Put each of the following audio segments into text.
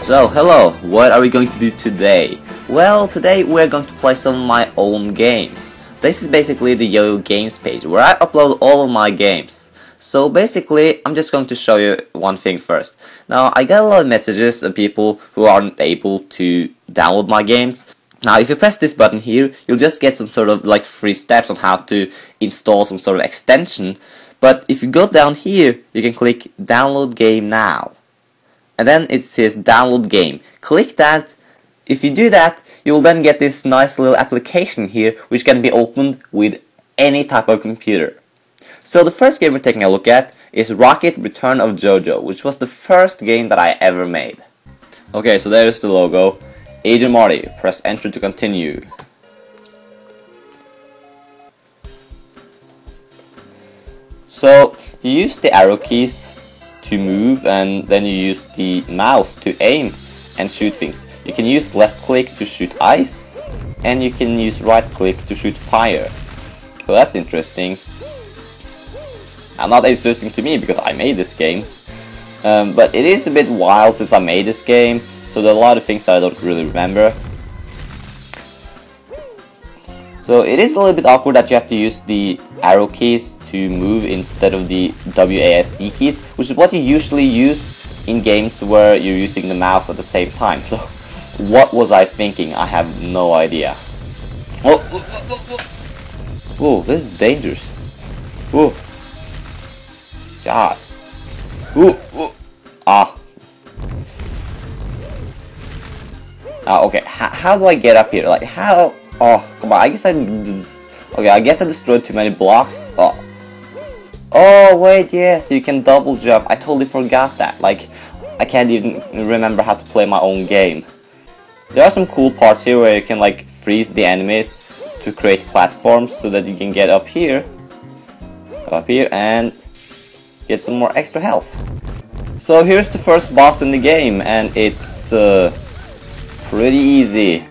So, hello, what are we going to do today? Well, today we're going to play some of my own games. This is basically the Yo-Yo Games page, where I upload all of my games. So basically, I'm just going to show you one thing first. Now, I got a lot of messages of people who aren't able to download my games. Now, if you press this button here, you'll just get some sort of like free steps on how to install some sort of extension. But if you go down here, you can click Download Game Now. And then it says Download Game. Click that. If you do that, you will then get this nice little application here, which can be opened with any type of computer. So the first game we're taking a look at is Rocket Return of JoJo, which was the first game that I ever made. Okay, so there's the logo. adrianmarti. Press enter to continue. So you use the arrow keys to move, and then you use the mouse to aim and shoot things. You can use left click to shoot ice, and you can use right click to shoot fire. So that's interesting. Not interesting to me because I made this game, but it is a bit wild since I made this game, so there are a lot of things that I don't really remember. So it is a little bit awkward that you have to use the arrow keys to move instead of the WASD keys, which is what you usually use in games where you're using the mouse at the same time. So what was I thinking? I have no idea. Oh, this is dangerous. Oh, God. Okay, how do I get up here? Like, how? Oh, come on, I guess I guess I destroyed too many blocks. Oh, wait, yes, you can double jump. I totally forgot that. Like, I can't even remember how to play my own game. There are some cool parts here where you can, like, freeze the enemies to create platforms so that you can get up here. And get some more extra health. So here's the first boss in the game, and it's pretty easy.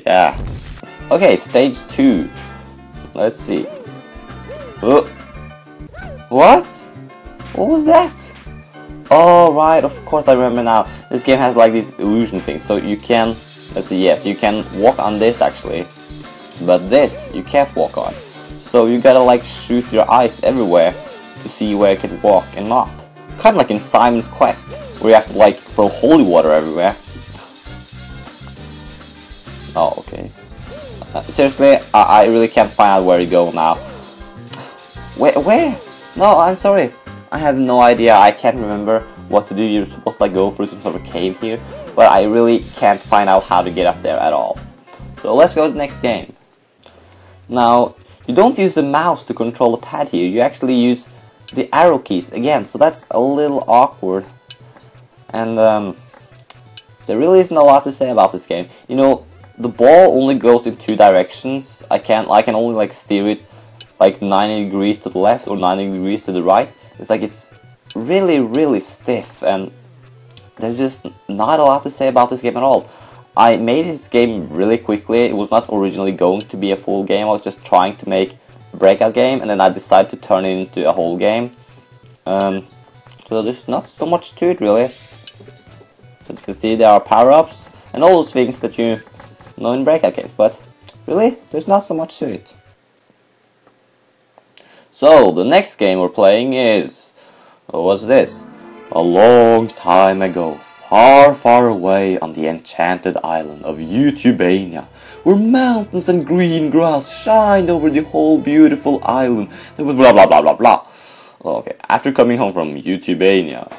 Yeah. Okay, stage 2. Let's see. What? What was that? Oh, right, of course I remember now. This game has like these illusion things, so you can, let's see, yes, you can walk on this actually, but this you can't walk on. So you gotta like shoot your eyes everywhere to see where you can walk and not. Kind of like in Simon's Quest, where you have to like throw holy water everywhere. Oh, okay. Seriously, I really can't find out where to go now. Where? No, I'm sorry. I have no idea. I can't remember what to do. You're supposed to like go through some sort of cave here, but I really can't find out how to get up there at all. So let's go to the next game. Now, you don't use the mouse to control the pad here. You actually use the arrow keys again, so that's a little awkward. And there really isn't a lot to say about this game. You know, the ball only goes in 2 directions. I can only like steer it like 90 degrees to the left or 90 degrees to the right. It's like it's really stiff, and there's just not a lot to say about this game at all. I made this game really quickly. It was not originally going to be a full game. I was just trying to make a breakout game, and then I decided to turn it into a whole game. So there's not so much to it really. As you can see, there are power-ups and all those things that you know in breakout games, but really, there's not so much to it. So, the next game we're playing is, what's this? A long time ago, far away on the enchanted island of YouTubania, where mountains and green grass shined over the whole beautiful island. There was blah blah blah blah blah. Okay, after coming home from YouTubania,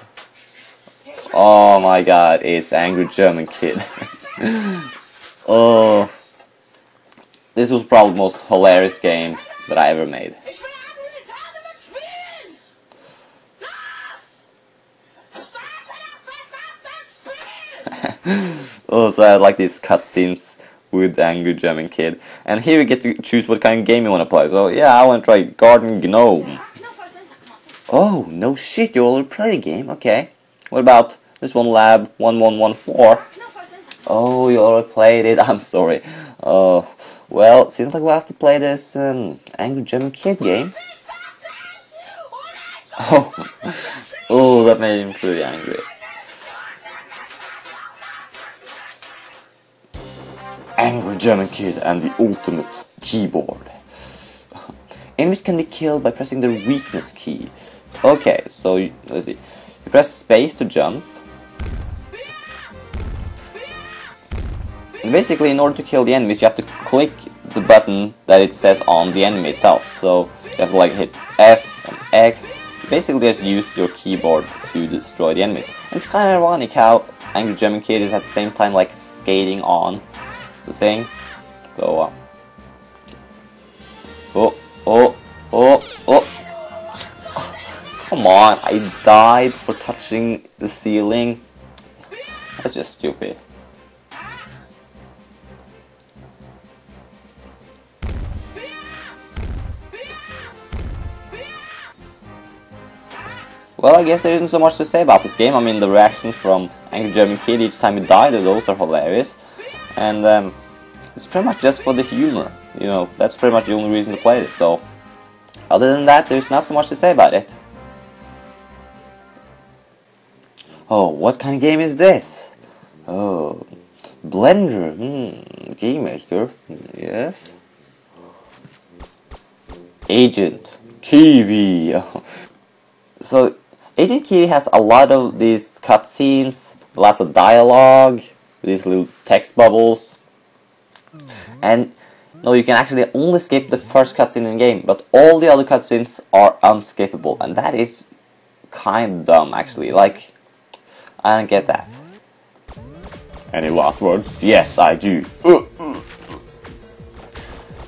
oh my god, it's Angry German Kid. Oh, this was probably the most hilarious game that I ever made. Oh, so I had like these cutscenes with the Angry German Kid, and here you get to choose what kind of game you want to play. So yeah, I want to try Garden Gnome. Oh, no shit, you already played the game, okay. What about this one, Lab 1114? Oh, you already played it, I'm sorry. Oh, well, seems like we'll have to play this Angry German Kid game. Oh, oh, that made him pretty angry. Angry German Kid and the ultimate keyboard. Enemies can be killed by pressing the weakness key. Okay, so let's see. You press space to jump. And basically, in order to kill the enemies, you have to click the button that it says on the enemy itself. So you have to like hit F and X. You basically just use your keyboard to destroy the enemies. And it's kind of ironic how Angry German Kid is at the same time like skating on the thing. So oh. Come on, I died for touching the ceiling. That's just stupid. Well, I guess there isn't so much to say about this game. I mean, the reactions from Angry German Kid each time he died, those are hilarious. And it's pretty much just for the humor. You know, that's pretty much the only reason to play it. So, other than that, there's not so much to say about it. Oh, what kind of game is this? Oh, Blender, Game Maker, yes. Agent Kiwi. So, Agent Kiwi has a lot of these cutscenes, lots of dialogue, these little text bubbles. And no, you can actually only skip the first cutscene in the game, but all the other cutscenes are unskippable, and that is kind of dumb, actually. Like, I don't get that. Any last words? Yes, I do.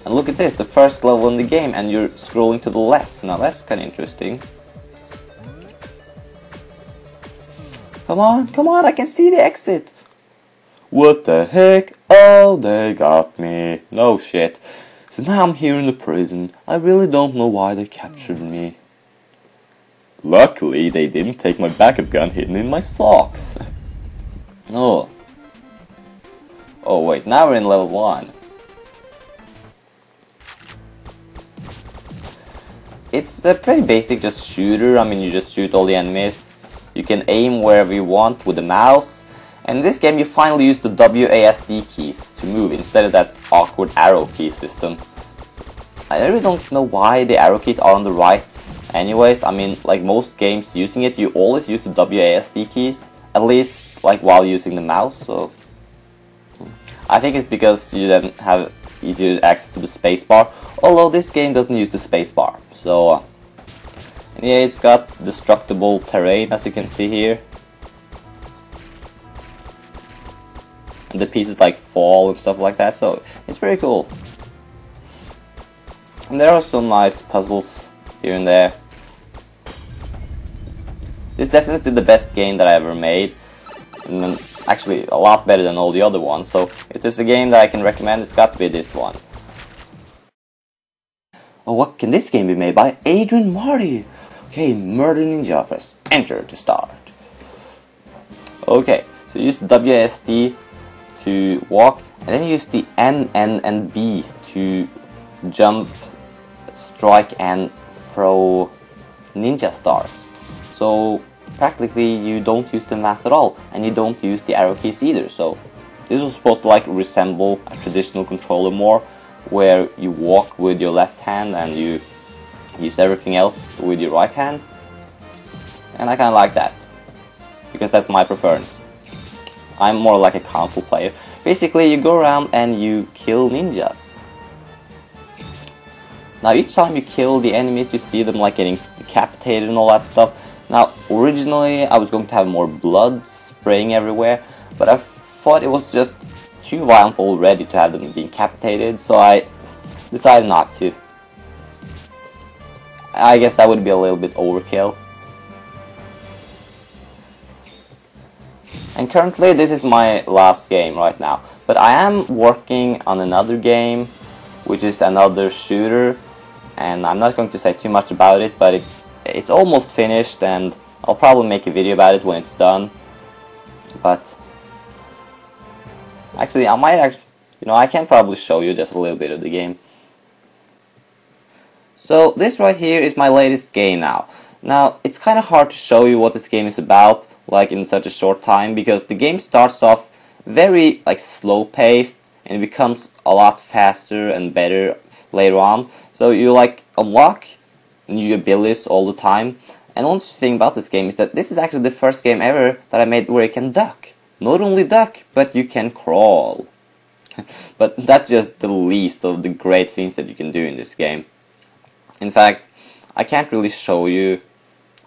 And look at this, the first level in the game, and you're scrolling to the left. Now that's kind of interesting. Come on, I can see the exit. What the heck? Oh, they got me. No shit. So now I'm here in the prison. I really don't know why they captured me. Luckily, they didn't take my backup gun hidden in my socks. Oh. Oh wait, now we're in level 1. It's a pretty basic just shooter. I mean, you just shoot all the enemies. You can aim wherever you want with the mouse. And in this game you finally use the WASD keys to move instead of that awkward arrow key system. I really don't know why the arrow keys are on the right anyways. I mean, like most games using it, you always use the WASD keys, at least like while using the mouse. So I think it's because you then have easier access to the spacebar, although this game doesn't use the spacebar. So and yeah, it's got destructible terrain, as you can see here. And the pieces like fall and stuff like that, so it's pretty cool. And there are some nice puzzles here and there. This is definitely the best game that I ever made. And actually a lot better than all the other ones, so if there's a game that I can recommend, it's got to be this one. Oh, what can this game be made by? adrianmarti! Okay, Murder Ninja, press enter to start. Okay, so use the WSD to walk, and then use the N, and B to jump, strike, and throw ninja stars. So practically you don't use the mouse at all, and you don't use the arrow keys either. So this was supposed to like resemble a traditional controller more, where you walk with your left hand and you use everything else with your right hand. And I kinda like that, because that's my preference. I'm more like a console player. Basically, you go around and you kill ninjas. Now each time you kill the enemies, you see them like getting decapitated and all that stuff. Now originally I was going to have more blood spraying everywhere, but I thought it was just too violent already to have them being decapitated, so I decided not to. I guess that would be a little bit overkill. And currently this is my last game right now, but I am working on another game, which is another shooter, and I'm not going to say too much about it, but it's almost finished, and I'll probably make a video about it when it's done. But actually, I can probably show you just a little bit of the game. So this right here is my latest game now. Now it's kind of hard to show you what this game is about, like in such a short time, because the game starts off very like slow paced, and it becomes a lot faster and better later on. So you like unlock new abilities all the time. And one thing about this game is that this is actually the first game ever that I made where you can duck. Not only duck, but you can crawl. But that's just the least of the great things that you can do in this game. In fact, I can't really show you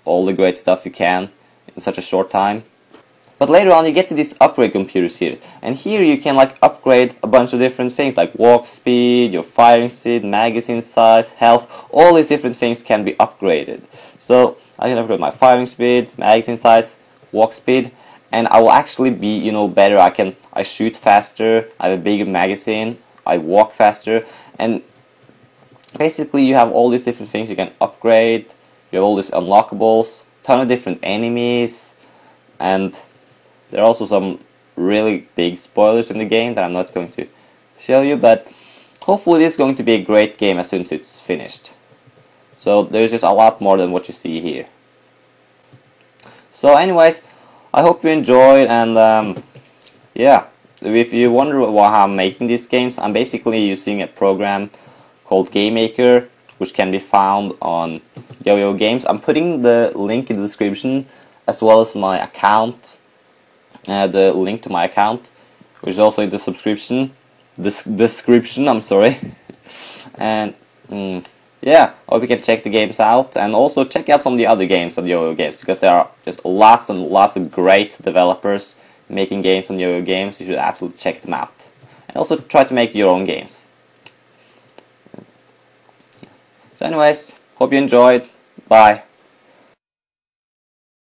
all the great stuff you can in such a short time. But later on you get to these upgrade computers here, and here you can like upgrade a bunch of different things like walk speed, your firing speed, magazine size, health. All these different things can be upgraded. So I can upgrade my firing speed, magazine size, walk speed, and I will actually be, you know, better. I shoot faster, I have a bigger magazine, I walk faster, and basically you have all these different things you can upgrade. You have all these unlockables, ton of different enemies, and there are also some really big spoilers in the game that I'm not going to show you, but hopefully this is going to be a great game as soon as it's finished. So there's just a lot more than what you see here. So anyways, I hope you enjoyed, and yeah, if you wonder why I'm making these games, I'm basically using a program called Game Maker, which can be found on Yo-Yo Games. I'm putting the link in the description, as well as my account, the link to my account, which is also in the description, I'm sorry. And yeah, I hope you can check the games out, and also check out some of the other games on Yo-Yo Games, because there are just lots and lots of great developers making games on Yo-Yo Games. You should absolutely check them out, and also try to make your own games. So anyways, hope you enjoyed. Bye.